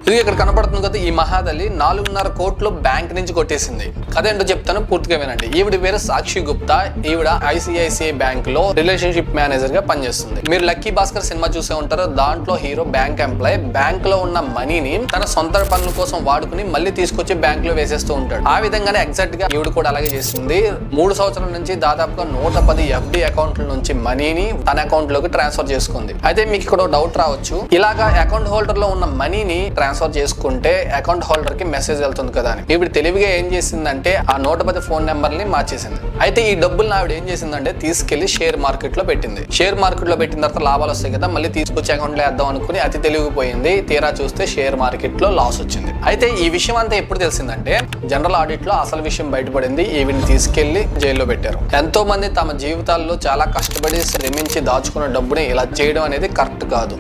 ఇది ఇక్కడ కనపడుతుంది కదా, ఈ మహాదలి 4.5 కోట్లు బ్యాంక్ నుంచి కొట్టేసింది. అదేంటో చెప్తాను, పూర్తిగా వినండి. ఈవిడ పేరు సాక్షి గుప్తా. ఈవిడ ఐసిఐసిఐ బ్యాంక్ లో రిలేషన్షిప్ మేనేజర్ గా పనిచేస్తుంది. మీరు లక్కీ భాస్కర్ సినిమా చూసే ఉంటారు. దాంట్లో హీరో బ్యాంక్ ఎంప్లాయ్ బ్యాంక్ లో ఉన్న మనీని తన సొంత పనుల కోసం వాడుకుని మళ్ళీ తీసుకొచ్చి బ్యాంక్ లో వేసేస్తూ ఉంటాడు. ఆ విధంగానే ఎగ్జాక్ట్ గా ఈవిడ కూడా అలాగే చేసింది. 3 సంవత్సరాల నుంచి దాదాపుగా 110 ఎఫ్డి అకౌంట్ల నుంచి మనీని తన అకౌంట్ లోకి ట్రాన్స్ఫర్ చేసుకుంది. అయితే మీకు ఇక్కడ డౌట్ రావచ్చు, ఇలాగా అకౌంట్ హోల్డర్ లో ఉన్న మనీని ట్రాన్స్ఫర్ చేసుకుంటే అకౌంట్ హోల్డర్ కి మెసేజ్ వెళ్తుంది కదా అని. ఇప్పుడు తెలివిగా ఏం చేసిందంటే ఆ 110 ఫోన్ నెంబర్ ని మార్చేసింది. అయితే ఈ డబ్బులు ఆవిడ ఏం చేసిందంటే తీసుకెళ్లి షేర్ మార్కెట్ లో పెట్టింది. షేర్ మార్కెట్ లో పెట్టిన తర్వాత లాభాలు వస్తాయి కదా, మళ్ళీ తీసుకొచ్చి అకౌంట్ లో వేద్దాం అనుకుని అతి తెలివిపోయింది. తీరా చూస్తే షేర్ మార్కెట్ లో లాస్ వచ్చింది. అయితే ఈ విషయం అంతా ఎప్పుడు తెలిసిందంటే జనరల్ ఆడిట్ లో అసలు విషయం బయటపడింది. ఈవిని తీసుకెళ్లి జైల్లో పెట్టారు. ఎంతో మంది తమ జీవితాల్లో చాలా కష్టపడి శ్రమించి దాచుకున్న డబ్బుని ఇలా చేయడం అనేది కరెక్ట్ కాదు.